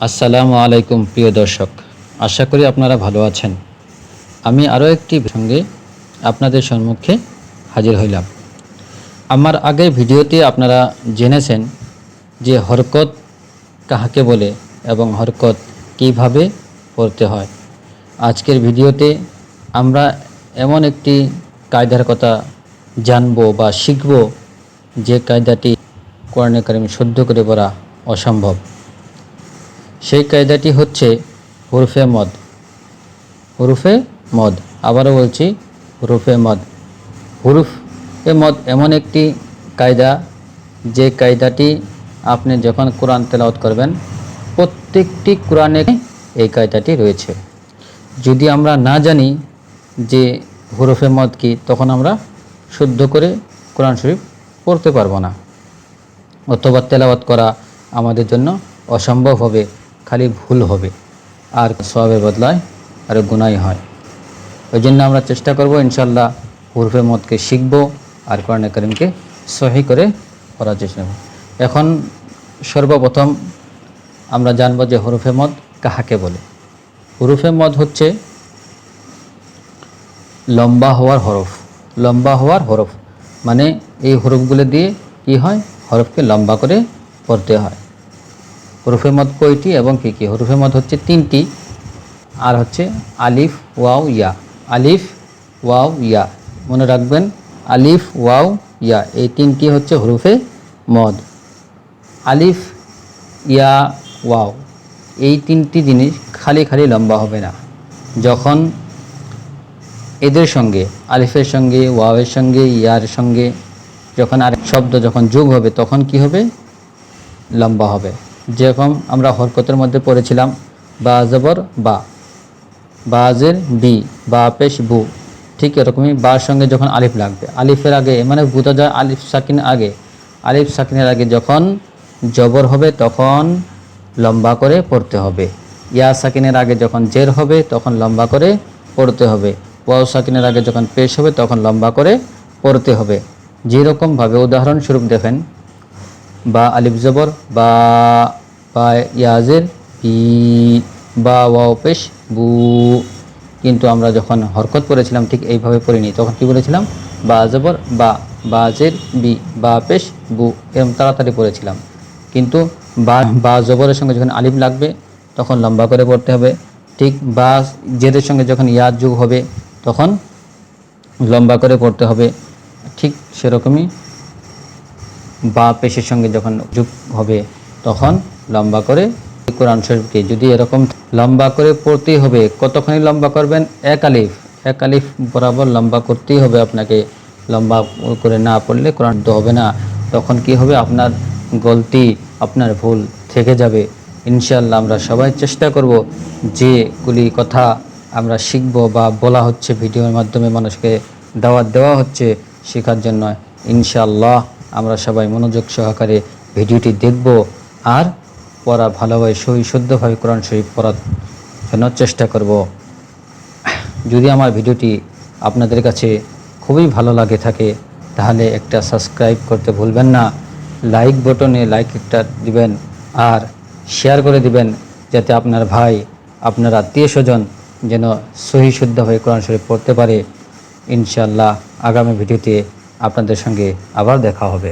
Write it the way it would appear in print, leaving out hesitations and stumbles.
আসসালামু আলাইকুম প্রিয় দর্শক, আশা করি আপনারা ভালো আছেন। আমি আরও একটি সঙ্গে আপনাদের সম্মুখে হাজির হইলাম। আমার আগের ভিডিওতে আপনারা জেনেছেন যে হরকত কাহাকে বলে এবং হরকত কিভাবে পড়তে হয়। আজকের ভিডিওতে আমরা এমন একটি কায়দার কথা জানব বা শিখব যে কায়দাটি কোরআনে কারিম শুদ্ধ করে পড়া অসম্ভব। সেই কায়দাটি হচ্ছে হুরফে মদ। হুরুফে মদ, আবারও বলছি হুরুফে মদ। হুরুফে মদ এমন একটি কায়দা যে কায়দাটি আপনি যখন কোরআন তেলাওয়াত করবেন, প্রত্যেকটি কোরআনে এই কায়দাটি রয়েছে। যদি আমরা না জানি যে হুরুফে মদ কি, তখন আমরা শুদ্ধ করে কোরআন শরীফ পড়তে পারবো না, অথবা তেলাওয়াত করা আমাদের জন্য অসম্ভব হবে, খালি ভুল হবে, আর সওয়াবের বদলায় আর গুনাহই হয়। ওই জন্য আমরা চেষ্টা করব ইনশাল্লাহ হুরুফে মদকে শিখব আর কোরআনে কারিমকে সহি করে পড়ার চেষ্টা করব। এখন সর্বপ্রথম আমরা জানব যে হুরুফে মদ কাহাকে বলে। হুরুফে মদ হচ্ছে লম্বা হওয়ার হরফ। লম্বা হওয়ার হরফ মানে এই হরফগুলো দিয়ে কি হয়, হরফকে লম্বা করে পড়তে হয়। হুরুফে মদ কয়টি এবং কী কী? হুরুফে মদ হচ্ছে তিনটি, আর হচ্ছে আলিফ, ওয়াও, ইয়া। আলিফ, ওয়াও, ইয়া, মনে রাখবেন। আলিফ, ওয়াও, ইয়া, এই তিনটি হচ্ছে হুরুফে মদ। আলিফ, ইয়া, ওয়াও, এই তিনটি জিনিস খালি খালি লম্বা হবে না। যখন এদের সঙ্গে, আলিফের সঙ্গে, ওয়াওয়ের সঙ্গে, ইয়ার সঙ্গে যখন আরেক শব্দ যখন যোগ হবে, তখন কি হবে? লম্বা হবে। যেরকম আমরা হরকতের মধ্যে পড়েছিলাম বা জবর বা, বাজের বি, বা পেশ বু, ঠিক এরকমই বার সঙ্গে যখন আলিফ লাগবে, আলিফের আগে মানে বোঝা যায় আলিফ সাকিন আগে, আলিফ সাকিনের আগে যখন জবর হবে তখন লম্বা করে পড়তে হবে। ইয়া সাকিনের আগে যখন জের হবে তখন লম্বা করে পড়তে হবে। ওয়াও সাকিনের আগে যখন পেশ হবে তখন লম্বা করে পড়তে হবে। যেরকমভাবে উদাহরণস্বরূপ দেখেন, বা আলিফ জবর বা, বা ইয়াজের ই, বা ওয়াও পেশ বু। কিন্তু আমরা যখন হরকত পড়েছিলাম ঠিক এইভাবে পড়িনি। তখন কি বলেছিলাম? বা জবর বা, বাজের বি, বা পেশ বু, এরকম তাড়াতাড়ি পড়েছিলাম। কিন্তু বা জবরের সঙ্গে যখন আলিফ লাগবে তখন লম্বা করে পড়তে হবে। ঠিক বা জেরের সঙ্গে যখন ইয়াদ যোগ হবে তখন লম্বা করে পড়তে হবে। ঠিক সেরকমই বা পেশের সঙ্গে যখন যোগ হবে তখন লম্বা করে কোরআন শরীফকে যদি এরকম লম্বা করে পড়তেই হবে। কতখানি লম্বা করবেন? এক আলিফ বরাবর লম্বা করতেই হবে আপনাকে। লম্বা করে না পড়লে কোরআন তো হবে না। তখন কি হবে? আপনার গলতি, আপনার ভুল থেকে যাবে। ইনশাআল্লাহ আমরা সবাই চেষ্টা করব যেগুলি কথা আমরা শিখব বা বলা হচ্ছে ভিডিওর মাধ্যমে, মানুষকে দাওয়াত দেওয়া হচ্ছে শেখার জন্য, ইনশাআল্লাহ আমরা সবাই মনোযোগ সহকারে ভিডিওটি দেখব আর পড়া ভালোভাবে সহি শুদ্ধভাবে কোরআন শরীফ পড়ার জন্য চেষ্টা করব। যদি আমার ভিডিওটি আপনাদের কাছে খুবই ভালো লাগে থাকে তাহলে একটা সাবস্ক্রাইব করতে ভুলবেন না। লাইক বটনে লাইক একটা দিবেন আর শেয়ার করে দিবেন, যাতে আপনার ভাই, আপনার আত্মীয় স্বজন যেন সহি শুদ্ধভাবে কোরআন শরীফ পড়তে পারে। ইনশাআল্লাহ আগামী ভিডিওতে আপনাদের সঙ্গে আবার দেখা হবে।